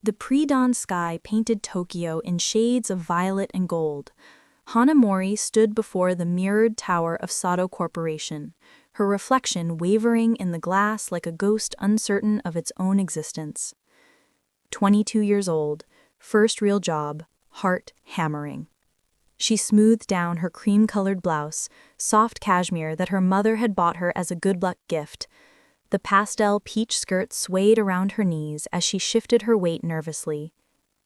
The pre-dawn sky painted Tokyo in shades of violet and gold. Hana Mori stood before the mirrored tower of Sato Corporation, her reflection wavering in the glass like a ghost uncertain of its own existence. 22 years old, first real job, heart hammering. She smoothed down her cream-colored blouse, soft cashmere that her mother had bought her as a good luck gift. The pastel peach skirt swayed around her knees as she shifted her weight nervously.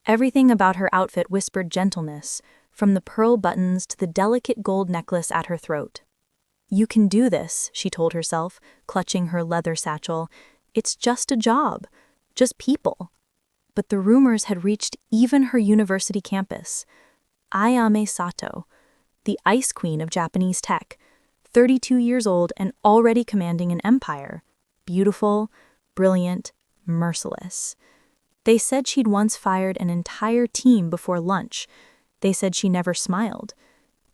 Everything about her outfit whispered gentleness, from the pearl buttons to the delicate gold necklace at her throat. "You can do this," she told herself, clutching her leather satchel. "It's just a job, just people." But the rumors had reached even her university campus. Ayame Sato, the ice queen of Japanese tech, 32 years old and already commanding an empire. Beautiful, brilliant, merciless. They said she'd once fired an entire team before lunch. They said she never smiled.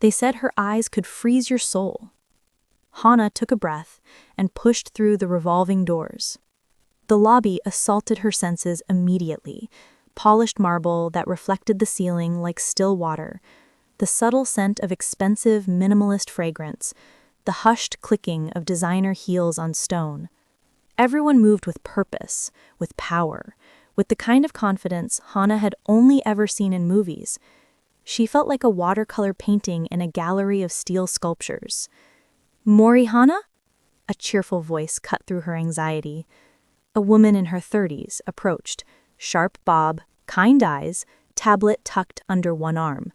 They said her eyes could freeze your soul. Hana took a breath and pushed through the revolving doors. The lobby assaulted her senses immediately. Polished marble that reflected the ceiling like still water, the subtle scent of expensive minimalist fragrance, the hushed clicking of designer heels on stone. Everyone moved with purpose, with power, with the kind of confidence Hana had only ever seen in movies. She felt like a watercolor painting in a gallery of steel sculptures. "Mori Hana?" A cheerful voice cut through her anxiety. A woman in her 30s approached, sharp bob, kind eyes, tablet tucked under one arm.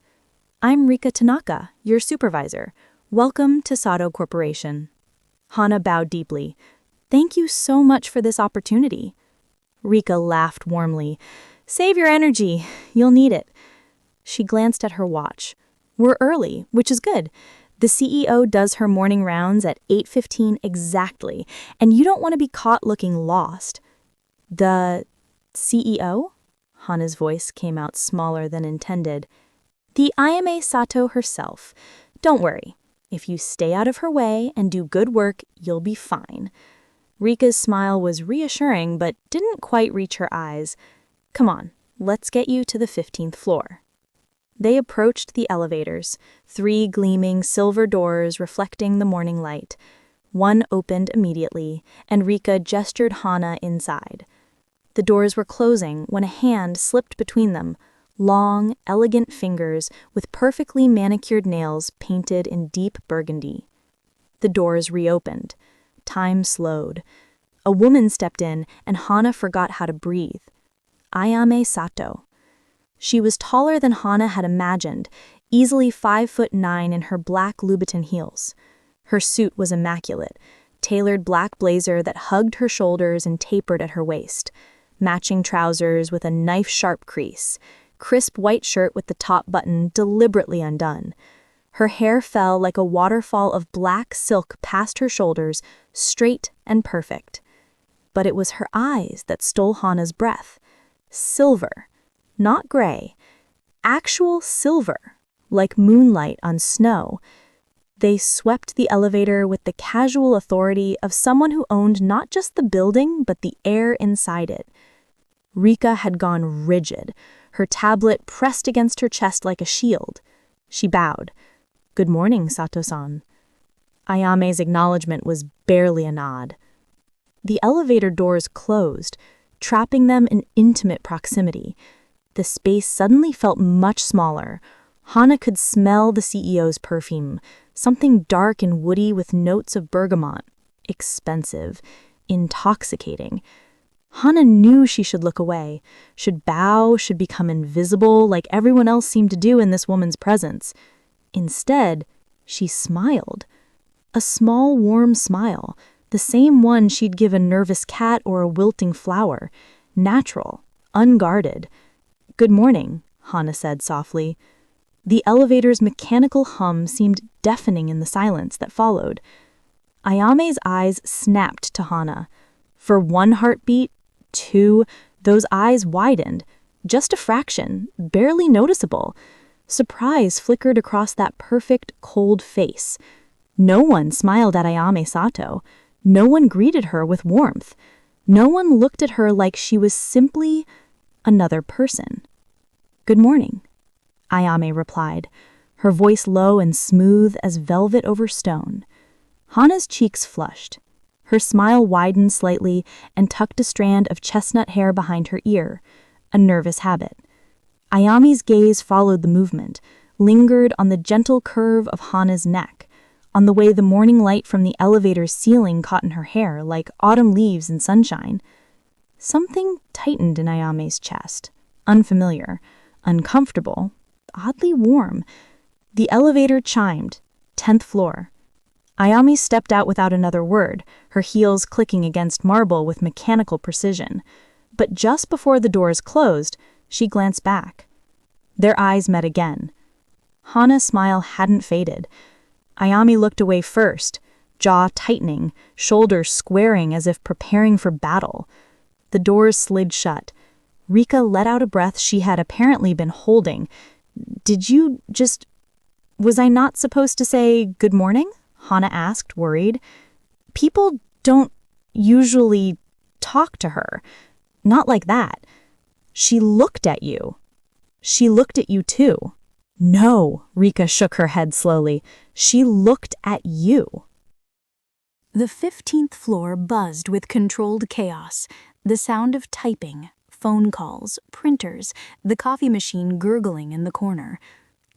"I'm Rika Tanaka, your supervisor. Welcome to Sato Corporation." Hana bowed deeply. "Thank you so much for this opportunity." Rika laughed warmly. "Save your energy. You'll need it." She glanced at her watch. "We're early, which is good. The CEO does her morning rounds at 8:15 exactly, and you don't want to be caught looking lost." "The CEO?" Hana's voice came out smaller than intended. "The Ayame Sato herself. Don't worry. If you stay out of her way and do good work, you'll be fine." Rika's smile was reassuring but didn't quite reach her eyes. "Come on, let's get you to the 15th floor." They approached the elevators, 3 gleaming silver doors reflecting the morning light. One opened immediately, and Rika gestured Hana inside. The doors were closing when a hand slipped between them, long, elegant fingers with perfectly manicured nails painted in deep burgundy. The doors reopened. Time slowed. A woman stepped in, and Hana forgot how to breathe. Ayame Sato. She was taller than Hana had imagined, easily 5'9" in her black Louboutin heels. Her suit was immaculate, tailored black blazer that hugged her shoulders and tapered at her waist, matching trousers with a knife-sharp crease, crisp white shirt with the top button deliberately undone. Her hair fell like a waterfall of black silk past her shoulders, straight and perfect. But it was her eyes that stole Hana's breath. Silver. Not gray, actual silver, like moonlight on snow. They swept the elevator with the casual authority of someone who owned not just the building, but the air inside it. Rika had gone rigid, her tablet pressed against her chest like a shield. She bowed. "Good morning, Sato-san." Ayame's acknowledgement was barely a nod. The elevator doors closed, trapping them in intimate proximity. The space suddenly felt much smaller. Hana could smell the CEO's perfume, something dark and woody with notes of bergamot. Expensive. Intoxicating. Hana knew she should look away, should bow, should become invisible like everyone else seemed to do in this woman's presence. Instead, she smiled. A small, warm smile, the same one she'd give a nervous cat or a wilting flower. Natural, unguarded. "Good morning," Hana said softly. The elevator's mechanical hum seemed deafening in the silence that followed. Ayame's eyes snapped to Hana. For 1 heartbeat, 2, those eyes widened. Just a fraction, barely noticeable. Surprise flickered across that perfect, cold face. No one smiled at Ayame Sato. No one greeted her with warmth. No one looked at her like she was simply Another person. "Good morning," Ayame replied, her voice low and smooth as velvet over stone. Hana's cheeks flushed. Her smile widened slightly and tucked a strand of chestnut hair behind her ear, a nervous habit. Ayame's gaze followed the movement, lingered on the gentle curve of Hana's neck, on the way the morning light from the elevator's ceiling caught in her hair like autumn leaves in sunshine. Something tightened in Ayame's chest, unfamiliar, uncomfortable, oddly warm. The elevator chimed, 10th floor. Ayame stepped out without another word, her heels clicking against marble with mechanical precision. But just before the doors closed, she glanced back. Their eyes met again. Hana's smile hadn't faded. Ayame looked away first, jaw tightening, shoulders squaring as if preparing for battle. The doors slid shut. Rika let out a breath she had apparently been holding. "Did you just... Was I not supposed to say good morning?" Hana asked, worried. "People don't usually talk to her. Not like that. She looked at you. She looked at you too." "No," Rika shook her head slowly. "She looked at you." The 15th floor buzzed with controlled chaos, the sound of typing, phone calls, printers, the coffee machine gurgling in the corner.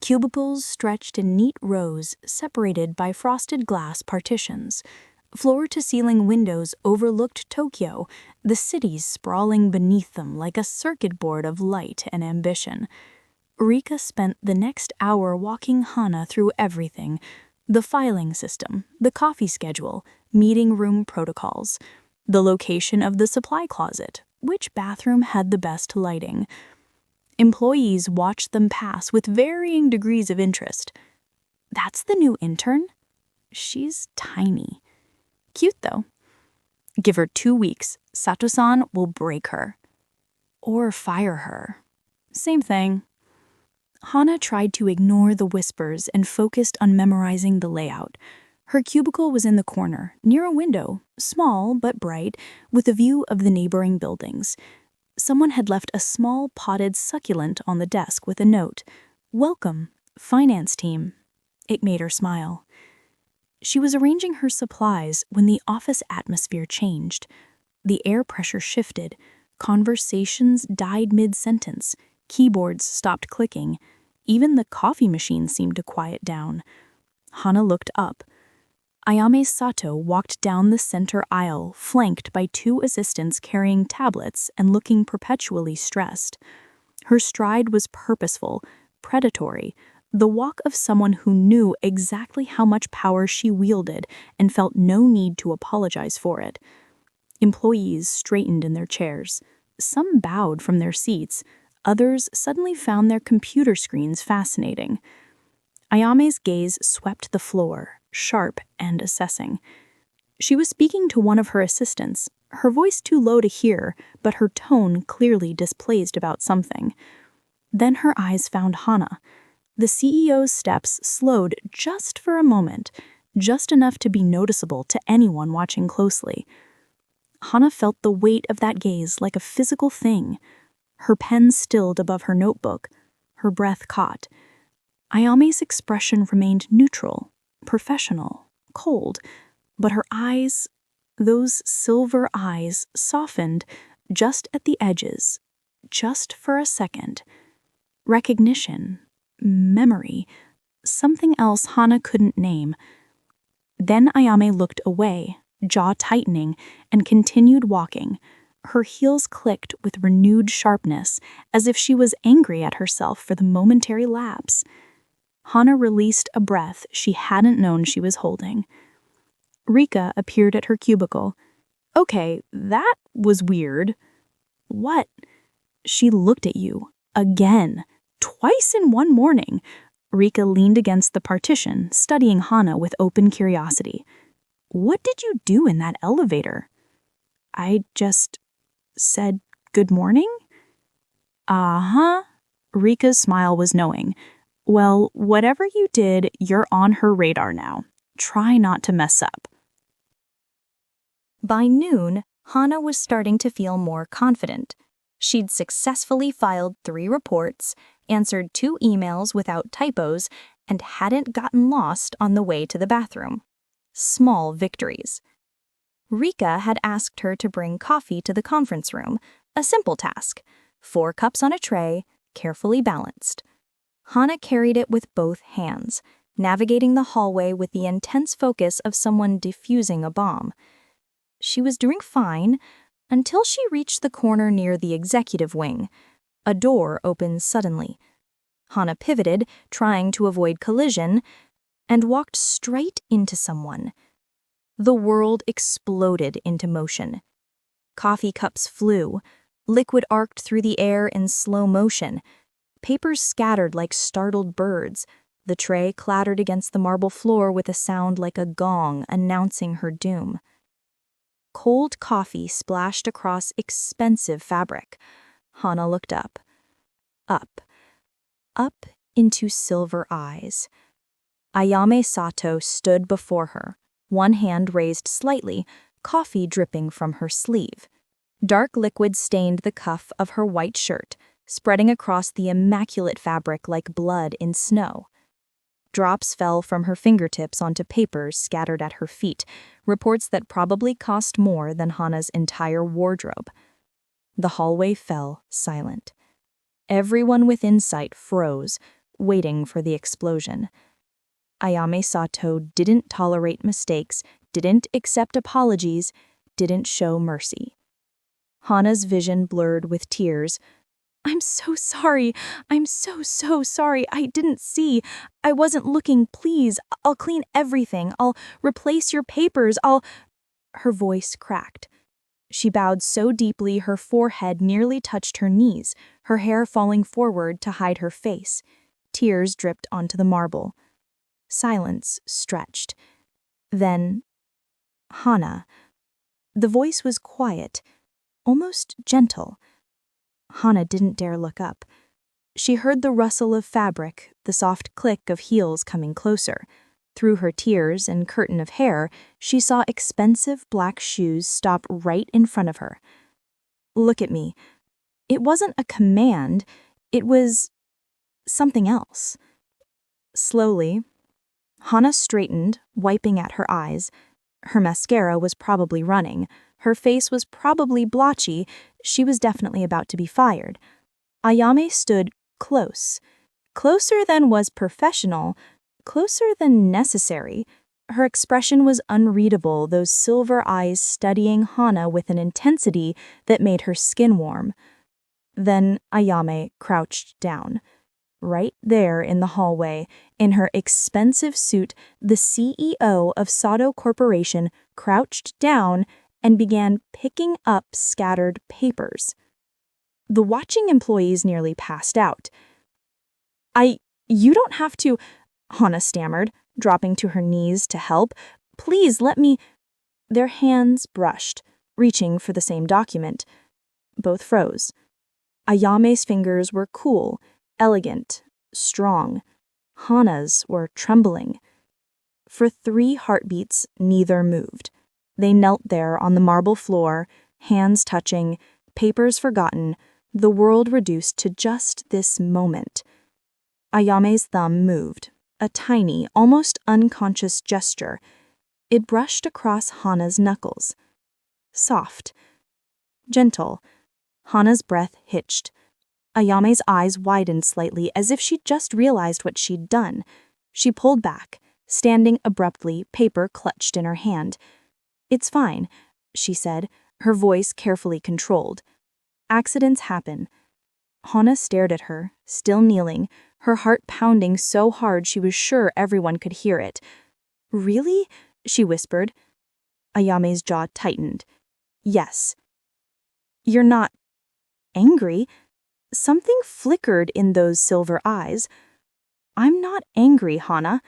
Cubicles stretched in neat rows, separated by frosted glass partitions. Floor-to-ceiling windows overlooked Tokyo, the city sprawling beneath them like a circuit board of light and ambition. Rika spent the next hour walking Hana through everything: the filing system, the coffee schedule, meeting room protocols, the location of the supply closet, which bathroom had the best lighting. Employees watched them pass with varying degrees of interest. "That's the new intern? She's tiny. Cute, though. Give her 2 weeks. Sato-san will break her. Or fire her. Same thing." Hana tried to ignore the whispers and focused on memorizing the layout. Her cubicle was in the corner, near a window, small but bright, with a view of the neighboring buildings. Someone had left a small potted succulent on the desk with a note, "Welcome, finance team." It made her smile. She was arranging her supplies when the office atmosphere changed. The air pressure shifted. Conversations died mid-sentence. Keyboards stopped clicking. Even the coffee machine seemed to quiet down. Hana looked up. Ayame Sato walked down the center aisle, flanked by 2 assistants carrying tablets and looking perpetually stressed. Her stride was purposeful, predatory, the walk of someone who knew exactly how much power she wielded and felt no need to apologize for it. Employees straightened in their chairs. Some bowed from their seats. Others suddenly found their computer screens fascinating. Ayame's gaze swept the floor, sharp and assessing. She was speaking to one of her assistants, her voice too low to hear, but her tone clearly displeased about something. Then her eyes found Hana. The CEO's steps slowed just for a moment, just enough to be noticeable to anyone watching closely. Hana felt the weight of that gaze like a physical thing. Her pen stilled above her notebook. Her breath caught. Ayame's expression remained neutral, professional, cold, but her eyes, those silver eyes, softened just at the edges, just for a second. Recognition, memory, something else Hana couldn't name. Then Ayame looked away, jaw tightening, and continued walking. Her heels clicked with renewed sharpness, as if she was angry at herself for the momentary lapse. Hana released a breath she hadn't known she was holding. Rika appeared at her cubicle. "Okay, that was weird." "What?" "She looked at you. Again. Twice in one morning." Rika leaned against the partition, studying Hana with open curiosity. "What did you do in that elevator?" "I just said good morning." "Uh-huh." Rika's smile was knowing. "Well, whatever you did, you're on her radar now. Try not to mess up." By noon, Hana was starting to feel more confident. She'd successfully filed 3 reports, answered 2 emails without typos, and hadn't gotten lost on the way to the bathroom. Small victories. Rika had asked her to bring coffee to the conference room, a simple task. 4 cups on a tray, carefully balanced. Hana carried it with both hands, navigating the hallway with the intense focus of someone defusing a bomb. She was doing fine until she reached the corner near the executive wing. A door opened suddenly. Hana pivoted, trying to avoid collision, and walked straight into someone. The world exploded into motion. Coffee cups flew. Liquid arced through the air in slow motion. Papers scattered like startled birds. The tray clattered against the marble floor with a sound like a gong announcing her doom. Cold coffee splashed across expensive fabric. Hana looked up. Up into silver eyes. Ayame Sato stood before her, one hand raised slightly, coffee dripping from her sleeve. Dark liquid stained the cuff of her white shirt, spreading across the immaculate fabric like blood in snow. Drops fell from her fingertips onto papers scattered at her feet, reports that probably cost more than Hana's entire wardrobe. The hallway fell silent. Everyone within sight froze, waiting for the explosion. Ayame Sato didn't tolerate mistakes, didn't accept apologies, didn't show mercy. Hana's vision blurred with tears. "I'm so sorry. I'm so sorry. I didn't see. I wasn't looking. Please, I'll clean everything. I'll replace your papers. Her voice cracked. She bowed so deeply her forehead nearly touched her knees, her hair falling forward to hide her face. Tears dripped onto the marble. Silence stretched. Then, "Hana." The voice was quiet, almost gentle. Hana didn't dare look up. She heard the rustle of fabric, the soft click of heels coming closer. Through her tears and curtain of hair, she saw expensive black shoes stop right in front of her. "Look at me." It wasn't a command, it was something else. Slowly, Hana straightened, wiping at her eyes. Her mascara was probably running. Her face was probably blotchy. She was definitely about to be fired. Ayame stood close. Closer than was professional, closer than necessary. Her expression was unreadable, those silver eyes studying Hana with an intensity that made her skin warm. Then Ayame crouched down. Right there in the hallway, in her expensive suit, the CEO of Sato Corporation crouched down and began picking up scattered papers. The watching employees nearly passed out. You don't have to," Hana stammered, dropping to her knees to help. "Please let me." Their hands brushed, reaching for the same document. Both froze. Ayame's fingers were cool, elegant, strong. Hana's were trembling. For 3 heartbeats, neither moved. They knelt there on the marble floor, hands touching, papers forgotten, the world reduced to just this moment. Ayame's thumb moved, a tiny, almost unconscious gesture. It brushed across Hana's knuckles. Soft. Gentle. Hana's breath hitched. Ayame's eyes widened slightly as if she'd just realized what she'd done. She pulled back, standing abruptly, paper clutched in her hand. "It's fine," she said, her voice carefully controlled. "Accidents happen." Hana stared at her, still kneeling, her heart pounding so hard she was sure everyone could hear it. "Really?" she whispered. Ayame's jaw tightened. "Yes." "You're not angry?" Something flickered in those silver eyes. "I'm not angry, Hana."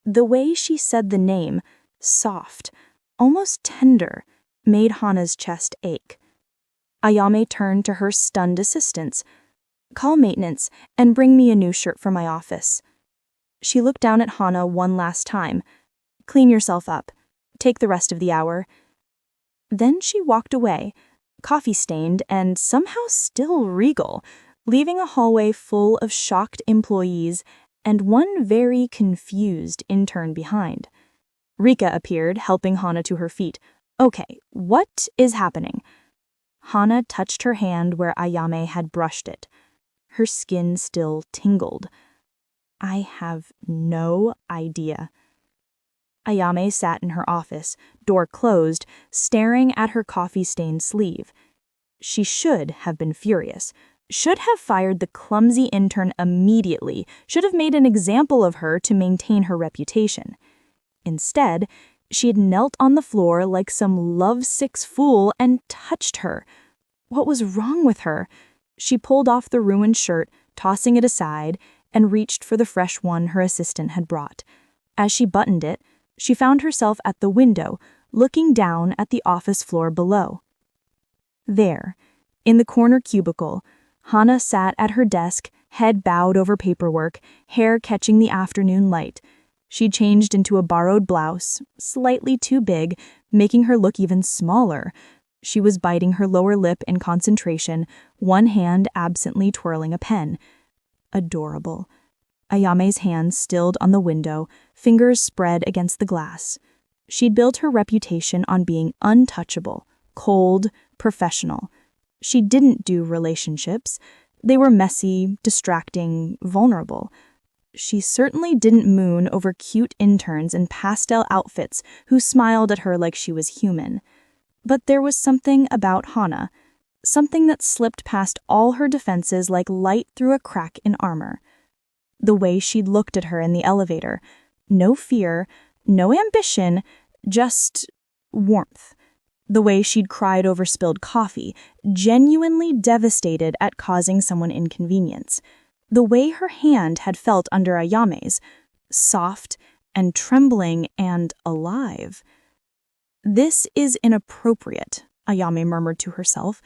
The way she said the name, soft, almost tender, made Hana's chest ache. Ayame turned to her stunned assistants. "Call maintenance and bring me a new shirt for my office." She looked down at Hana one last time. "Clean yourself up. Take the rest of the hour." Then she walked away, coffee-stained and somehow still regal, leaving a hallway full of shocked employees and one very confused intern behind. Rika appeared, helping Hana to her feet. "Okay, what is happening?" Hana touched her hand where Ayame had brushed it. Her skin still tingled. "I have no idea." Ayame sat in her office, door closed, staring at her coffee-stained sleeve. She should have been furious, should have fired the clumsy intern immediately, should have made an example of her to maintain her reputation. Instead, she had knelt on the floor like some lovesick fool and touched her. What was wrong with her? She pulled off the ruined shirt, tossing it aside, and reached for the fresh one her assistant had brought. As she buttoned it, she found herself at the window, looking down at the office floor below. There, in the corner cubicle, Hana sat at her desk, head bowed over paperwork, hair catching the afternoon light. She changed into a borrowed blouse, slightly too big, making her look even smaller. She was biting her lower lip in concentration, one hand absently twirling a pen. Adorable. Ayame's hands stilled on the window, fingers spread against the glass. She'd built her reputation on being untouchable, cold, professional. She didn't do relationships. They were messy, distracting, vulnerable. She certainly didn't moon over cute interns in pastel outfits who smiled at her like she was human. But there was something about Hana, something that slipped past all her defenses like light through a crack in armor. The way she'd looked at her in the elevator. No fear, no ambition, just warmth. The way she'd cried over spilled coffee, genuinely devastated at causing someone inconvenience. The way her hand had felt under Ayame's, soft and trembling and alive. "This is inappropriate," Ayame murmured to herself.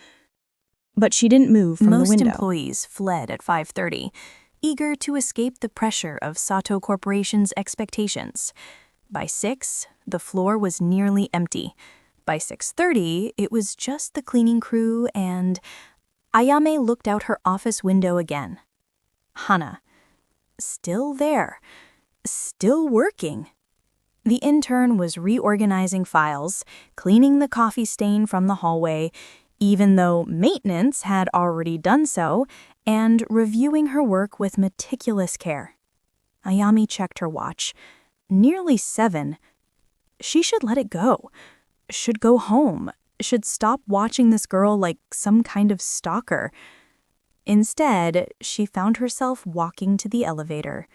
But she didn't move from the window. Most employees fled at 5:30, eager to escape the pressure of Sato Corporation's expectations. By 6, the floor was nearly empty. By 6:30, it was just the cleaning crew and... Ayame looked out her office window again. Hana. Still there. Still working. The intern was reorganizing files, cleaning the coffee stain from the hallway, even though maintenance had already done so, and reviewing her work with meticulous care. Ayame checked her watch. Nearly 7. She should let it go. Should go home. Should stop watching this girl like some kind of stalker. Instead, she found herself walking to the elevator.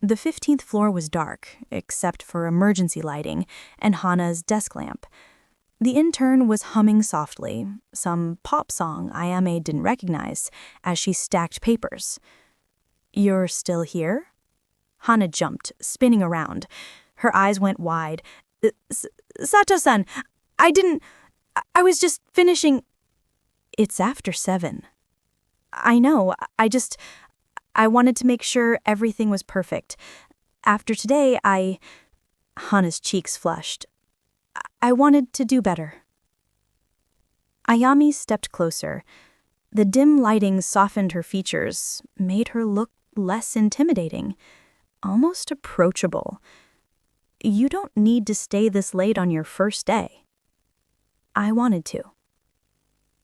The 15th floor was dark, except for emergency lighting and Hana's desk lamp. The intern was humming softly, some pop song Ayame didn't recognize, as she stacked papers. "You're still here?" Hana jumped, spinning around. Her eyes went wide. Sato-san, I was just finishing." "It's after 7. I know, I wanted to make sure everything was perfect. After today, Hana's cheeks flushed. "I wanted to do better." Ayame stepped closer. The dim lighting softened her features, made her look less intimidating, almost approachable. "You don't need to stay this late on your first day." "I wanted to."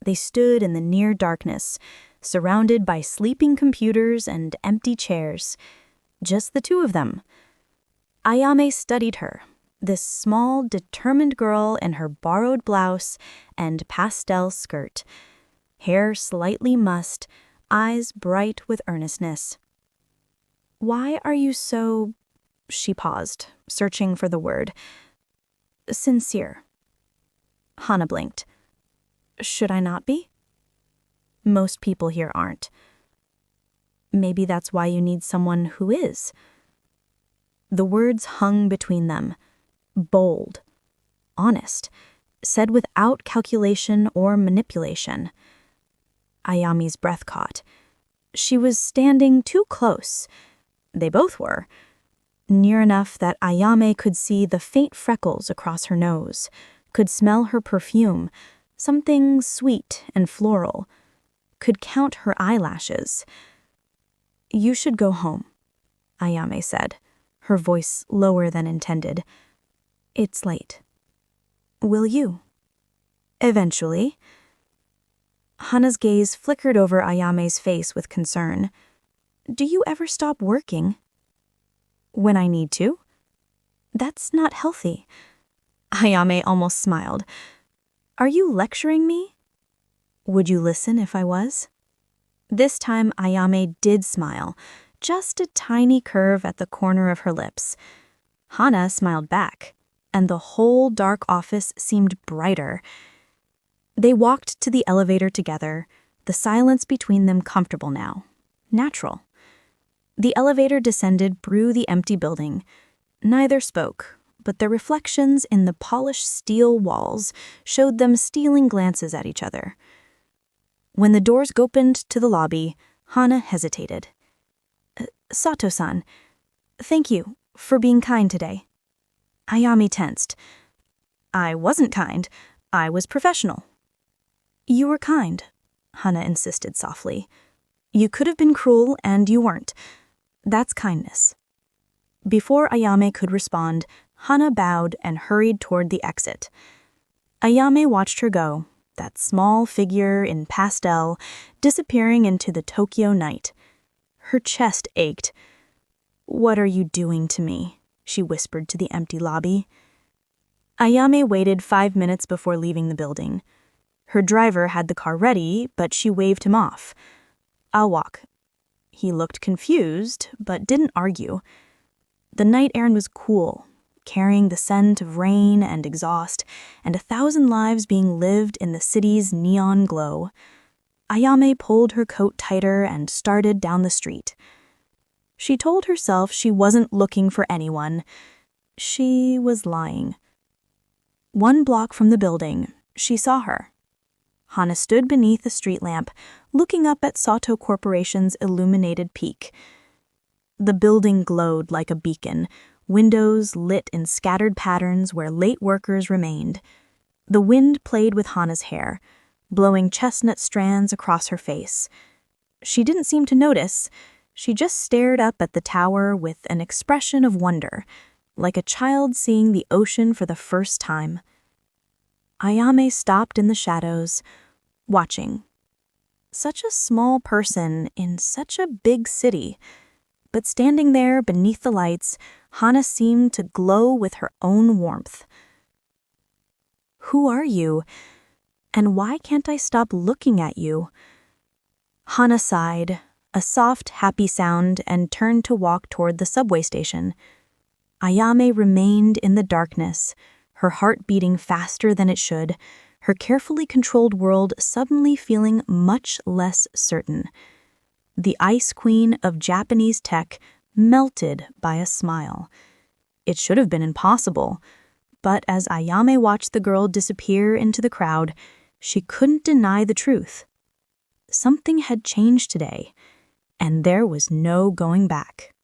They stood in the near darkness, surrounded by sleeping computers and empty chairs. Just the two of them. Ayame studied her, this small, determined girl in her borrowed blouse and pastel skirt. Hair slightly mussed, eyes bright with earnestness. "Why are you so..." She paused, searching for the word. "Sincere." Hana blinked. "Should I not be?" "Most people here aren't." "Maybe that's why you need someone who is." The words hung between them. Bold. Honest. Said without calculation or manipulation. Ayame's breath caught. She was standing too close. They both were. Near enough that Ayame could see the faint freckles across her nose, could smell her perfume, something sweet and floral, could count her eyelashes. "You should go home," Ayame said, her voice lower than intended. "It's late." "Will you?" "Eventually." Hana's gaze flickered over Ayame's face with concern. "Do you ever stop working?" "When I need to." "That's not healthy." Ayame almost smiled. "Are you lecturing me?" "Would you listen if I was?" This time Ayame did smile, just a tiny curve at the corner of her lips. Hana smiled back, and the whole dark office seemed brighter. They walked to the elevator together, the silence between them comfortable now, natural. The elevator descended through the empty building. Neither spoke, but their reflections in the polished steel walls showed them stealing glances at each other. When the doors opened to the lobby, Hana hesitated. "Sato-san, thank you for being kind today." Ayame tensed. "I wasn't kind. I was professional." "You were kind," Hana insisted softly. "You could have been cruel, and you weren't. That's kindness." Before Ayame could respond, Hana bowed and hurried toward the exit. Ayame watched her go, that small figure in pastel, disappearing into the Tokyo night. Her chest ached. "What are you doing to me?" she whispered to the empty lobby. Ayame waited 5 minutes before leaving the building. Her driver had the car ready, but she waved him off. "I'll walk." He looked confused, but didn't argue. The night air was cool, carrying the scent of rain and exhaust, and 1,000 lives being lived in the city's neon glow. Ayame pulled her coat tighter and started down the street. She told herself she wasn't looking for anyone. She was lying. 1 block from the building, she saw her. Hana stood beneath a street lamp, looking up at Sato Corporation's illuminated peak. The building glowed like a beacon, windows lit in scattered patterns where late workers remained. The wind played with Hana's hair, blowing chestnut strands across her face. She didn't seem to notice. She just stared up at the tower with an expression of wonder, like a child seeing the ocean for the first time. Ayame stopped in the shadows, watching. Such a small person in such a big city, but standing there beneath the lights, Hana seemed to glow with her own warmth. "Who are you? And why can't I stop looking at you?" Hana sighed, a soft, happy sound, and turned to walk toward the subway station. Ayame remained in the darkness, her heart beating faster than it should, her carefully controlled world suddenly feeling much less certain. The ice queen of Japanese tech melted by a smile. It should have been impossible, but as Ayame watched the girl disappear into the crowd, she couldn't deny the truth. Something had changed today, and there was no going back.